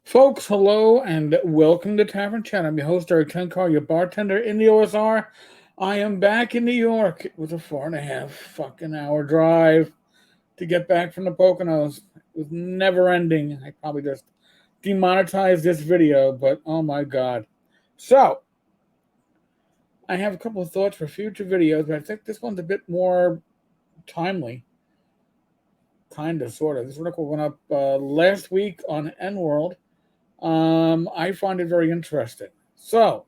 Folks, hello and welcome to Tavern Chat. I'm your host, Eric Tenkar, your bartender in the OSR. I am back in New York. It was a 4.5 fucking hour drive to get back from the Poconos. It was never ending. I probably just demonetized this video, but oh my god. So, I have a couple of thoughts for future videos, but I think this one's a bit more timely. Kind of, sort of. This article went up last week on ENWorld. I find it very interesting. So,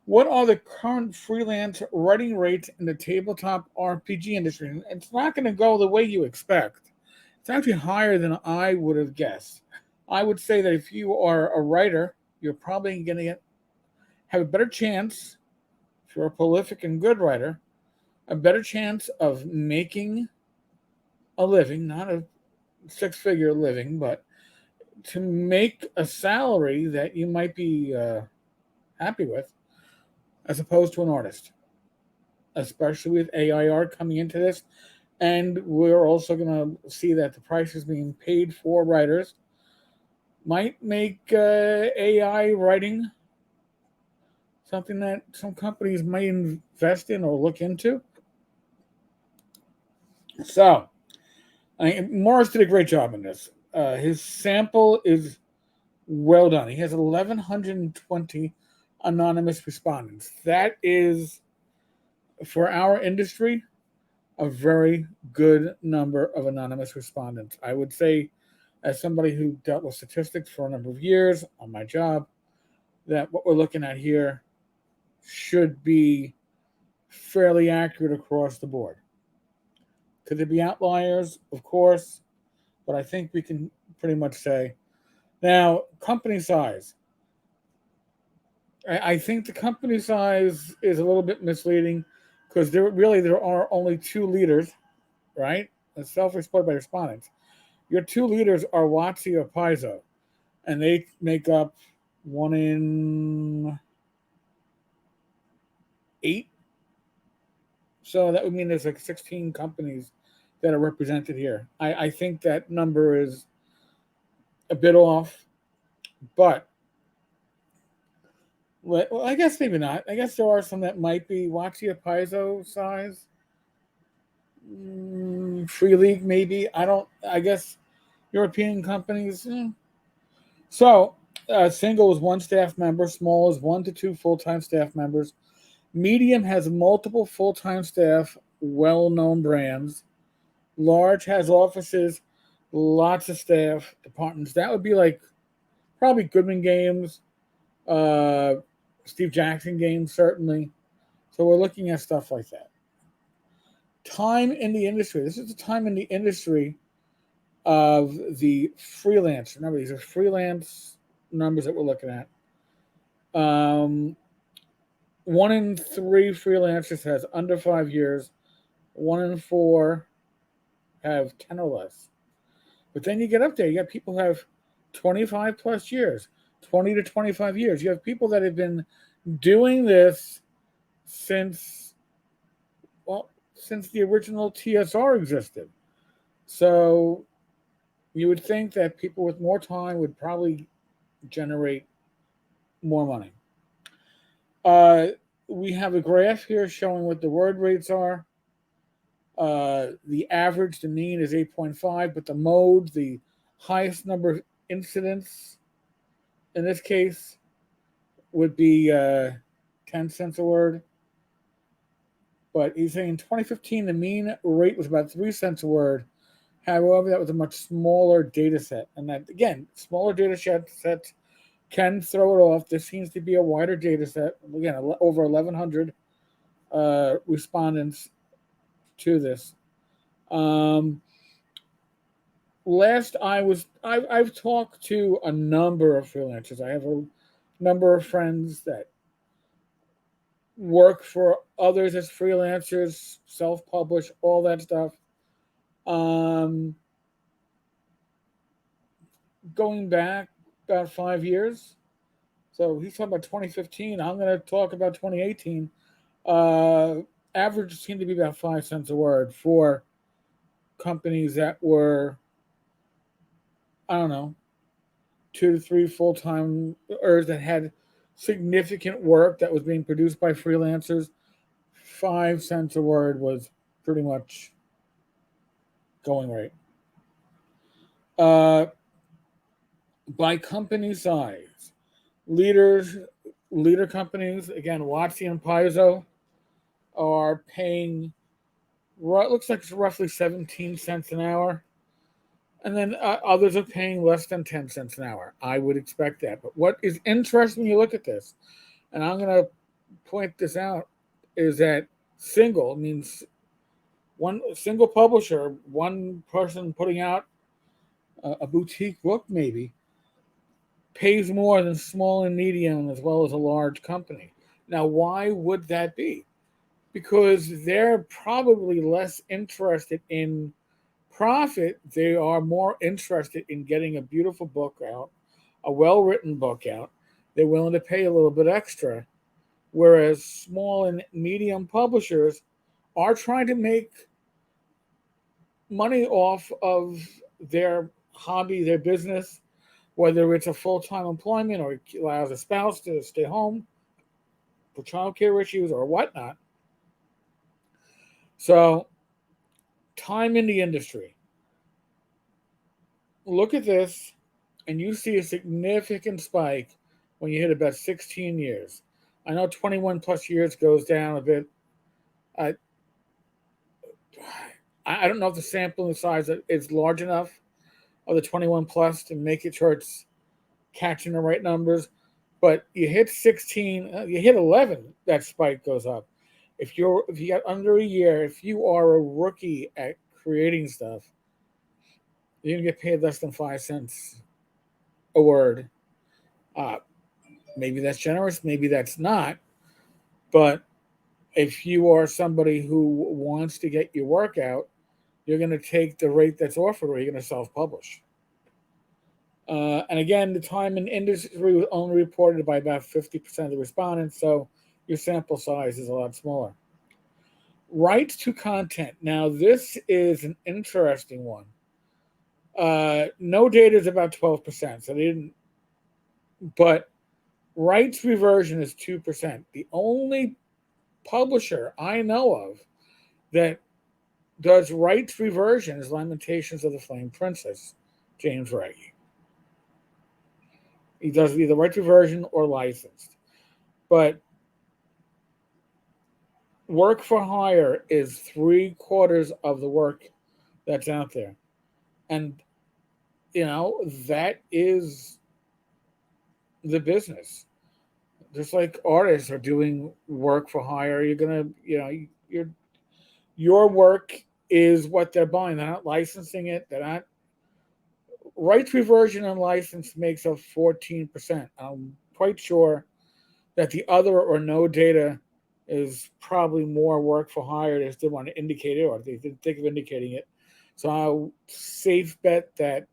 what are the current freelance writing rates in the tabletop RPG industry? And it's not going to go the way you expect. It's actually higher than I would have guessed. I would say that if you are a writer, you're probably going to have a better chance, if you're a prolific and good writer, a better chance of making a living, not a six-figure living, but to make a salary that you might be happy with, as opposed to an artist, especially with AI art coming into this. And we're also going to see that the prices being paid for writers might make AI writing something that some companies might invest in or look into. So, Morris did a great job in this. His sample is well done. He has 1,120 anonymous respondents. That is, for our industry, a very good number of anonymous respondents. I would say, as somebody who dealt with statistics for a number of years on my job, that what we're looking at here should be fairly accurate across the board. Could there be outliers? Of course, but I think we can pretty much say. Now, company size. I think the company size is a little bit misleading because there are only two leaders, right? It's self-reported by respondents. Your two leaders are Watsi or Paizo, and they make up 1 in 8. So that would mean there's like 16 companies that are represented here. I think that number is a bit off, but well, I guess maybe not. I guess there are some that might be Watsi or Paizo size. Free League, maybe. I don't. I guess European companies. So, single is one staff member. Small is 1 to 2 full-time staff members. Medium has multiple full-time staff, well-known brands. Large has offices, lots of staff, departments. That would be like probably Goodman Games, uh, Steve Jackson Games, certainly. So we're looking at stuff like that. Time in the industry. This is the time in the industry of the freelance. Remember, these are freelance numbers that we're looking at. 1 in 3 freelancers has under 5 years. 1 in 4 have 10 or less. But then you get up there, you got people who have 25 plus years, 20 to 25 years. You have people that have been doing this since, well, since the original TSR existed. So you would think that people with more time would probably generate more money. Uh, we have a graph here showing what the word rates are. The average, the mean is 8.5, but the mode, the highest number of incidents in this case would be 10 cents a word. But he's saying in 2015, the mean rate was about 3 cents a word. However, that was a much smaller data set. And that, again, smaller data sets can throw it off. This seems to be a wider data set. Again, over 1,100 respondents to this. Last I've talked to a number of freelancers. I have a number of friends that work for others as freelancers, self-publish, all that stuff. Um, Going back about 5 years. So he's talking about 2015. I'm going to talk about 2018. Uh, Average seemed to be about 5 cents a word for companies that were, I don't know, 2 to 3 full-timers that had significant work that was being produced by freelancers, 5 cents a word was pretty much going rate. By company size, leader companies, again, Watsi and Paizo, are paying, looks like it's roughly 17 cents an hour. And then others are paying less than 10 cents an hour. I would expect that. But what is interesting when you look at this, and I'm going to point this out, is that single means one single publisher, one person putting out a boutique book maybe, pays more than small and medium as well as a large company. Now, why would that be? Because they're probably less interested in profit. They are more interested in getting a beautiful book out, a well-written book out. They're willing to pay a little bit extra, whereas small and medium publishers are trying to make money off of their hobby, their business, whether it's a full-time employment or it allows a spouse to stay home for childcare issues or whatnot. So, time in the industry. Look at this, and you see a significant spike when you hit about 16 years. I know 21 plus years goes down a bit. I don't know if the sampling size is large enough of the 21 plus to make it sure it's catching the right numbers. But you hit 16, you hit 11, that spike goes up. If you got under a year, if you are a rookie at creating stuff, you're gonna get paid less than 5 cents a word. Maybe that's generous, maybe that's not. But if you are somebody who wants to get your work out, you're going to take the rate that's offered, or you're going to self-publish. And again, the time in industry was only reported by about 50% of the respondents, so your sample size is a lot smaller. Rights to content. Now, this is an interesting one. No data is about 12%, so they didn't. But rights reversion is 2%. The only publisher I know of that does rights reversion is Lamentations of the Flame Princess, James Raggi. He does either rights reversion or licensed. But work for hire is 3/4 of the work that's out there. And, that is the business. Just like artists are doing work for hire, you're going to, your work is what they're buying. They're not licensing it. They're not. Rights reversion and license makes up 14%. I'm quite sure that the other or no data is probably more work for hire. They still want to indicate it, or they didn't think of indicating it. So I'll safe bet that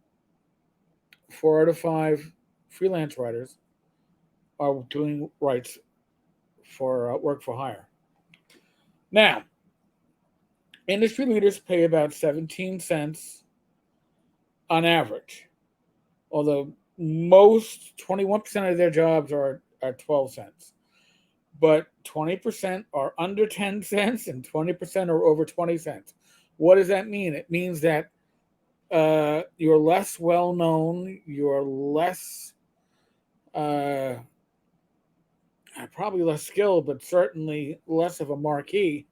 4 out of 5 freelance writers are doing rights for work for hire. Now, industry leaders pay about 17 cents on average, although most 21% of their jobs are 12 cents. But 20% are under 10 cents and 20% are over 20 cents. What does that mean? It means that you're less well known, you're less, probably less skilled, but certainly less of a marquee,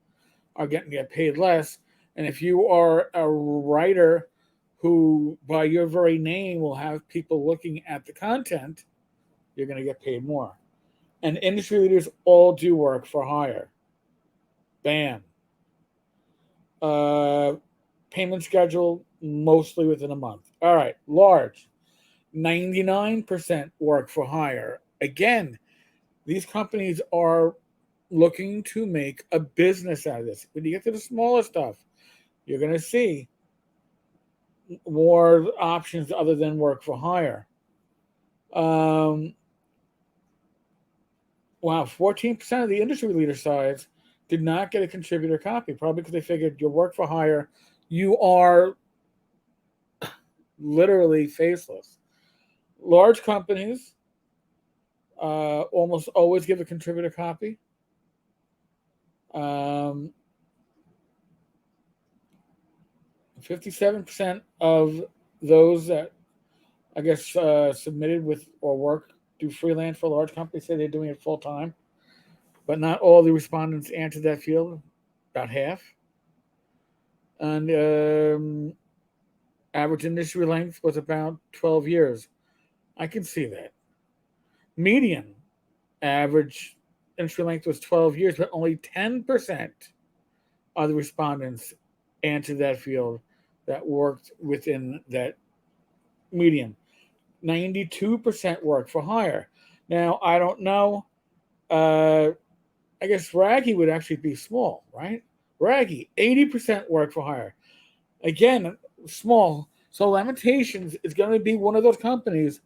are getting paid less. And if you are a writer who, by your very name, will have people looking at the content, you're going to get paid more. And industry leaders all do work for hire. Bam. Payment schedule, mostly within a month. All right, large. 99% work for hire. Again, these companies are looking to make a business out of this. When you get to the smaller stuff, you're going to see more options other than work for hire. Wow, 14% of the industry leader size did not get a contributor copy, probably because they figured your work for hire, you are literally faceless. large companies almost always give a contributor copy. Um, 57% of those that I guess submitted with or work do freelance for large companies say they're doing it full time, but not all the respondents answered that field. About half. And average industry length was about 12 years. I can see that. Median average industry length was 12 years, but only 10% of the respondents answered that field that worked within that median. 92% work for hire. Now, I don't know. I guess Raggy would actually be small, right? Raggy, 80% work for hire. Again, small. So Lamentations is going to be one of those companies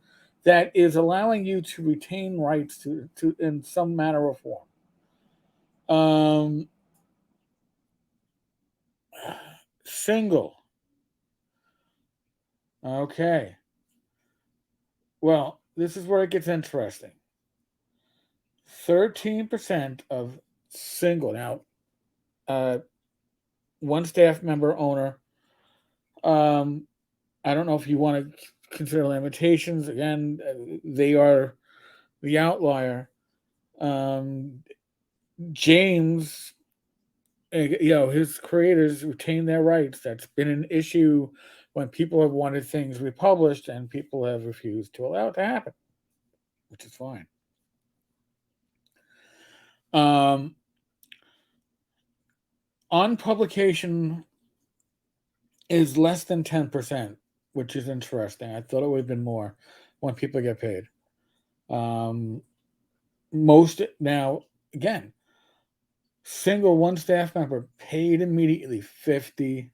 that is allowing you to retain rights to in some manner or form. Single. Okay. Well, this is where it gets interesting. 13% of single. Now, one staff member owner. I don't know if you want to consider Lamentations. Again, they are the outlier. James, his creators retain their rights. That's been an issue when people have wanted things republished and people have refused to allow it to happen, which is fine. On publication is less than 10%, which is interesting. I thought it would have been more when people get paid. Most now, again, single one staff member paid immediately 50%.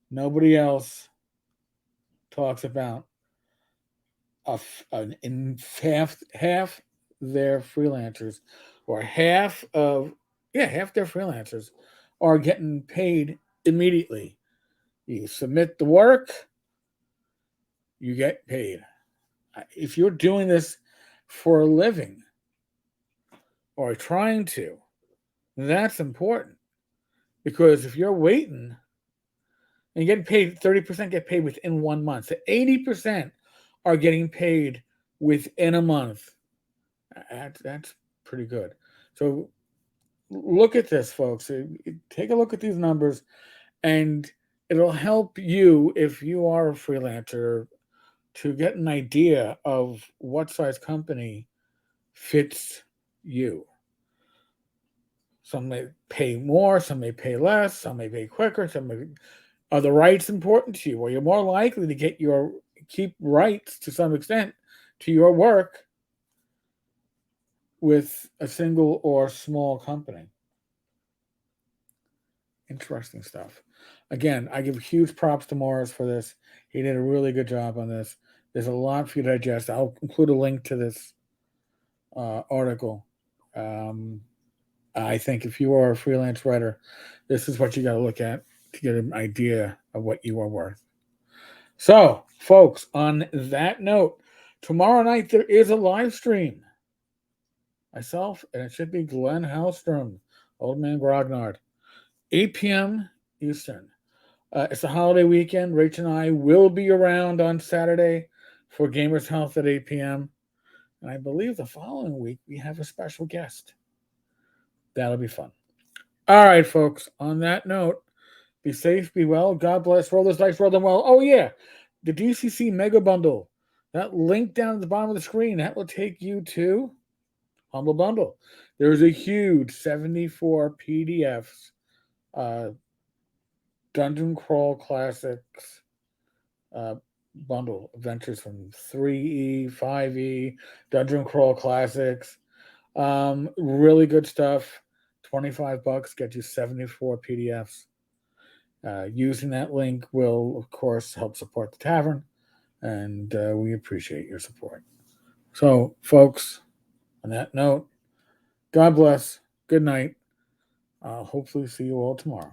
Nobody else talks about half their freelancers, or half their freelancers are getting paid immediately. You submit the work, you get paid. If you're doing this for a living or trying to, that's important, because if you're waiting and you get paid, 30% get paid within 1 month. So 80% are getting paid within a month. That's pretty good. So look at this, folks. Take a look at these numbers, and it'll help you, if you are a freelancer, to get an idea of what size company fits you. Some may pay more, some may pay less, some may pay quicker, are the rights important to you? Well, you're more likely to keep rights to some extent to your work with a single or small company. Interesting stuff. Again, I give huge props to Morris for this. He did a really good job on this. There's a lot for you to digest. I'll include a link to this article. I think if you are a freelance writer, this is what you got to look at to get an idea of what you are worth. So, folks, on that note, tomorrow night there is a live stream. Myself, and it should be Glenn Hallstrom, Old Man Grognard, 8 p.m. Eastern. It's a holiday weekend. Rach and I will be around on Saturday for Gamers Health at 8 p.m. And I believe the following week we have a special guest. That'll be fun. All right, folks. On that note, be safe, be well. God bless. Roll those dice, roll them well. Oh, yeah. The DCC Mega Bundle. That link down at the bottom of the screen, that will take you to Humble Bundle. There's a huge 74 PDFs, Dungeon Crawl Classics bundle. Adventures from 3E, 5E, Dungeon Crawl Classics. Really good stuff. $25 get you 74 PDFs. Using that link will, of course, help support the tavern, and we appreciate your support. So, folks, on that note, God bless. Good night. Hopefully see you all tomorrow.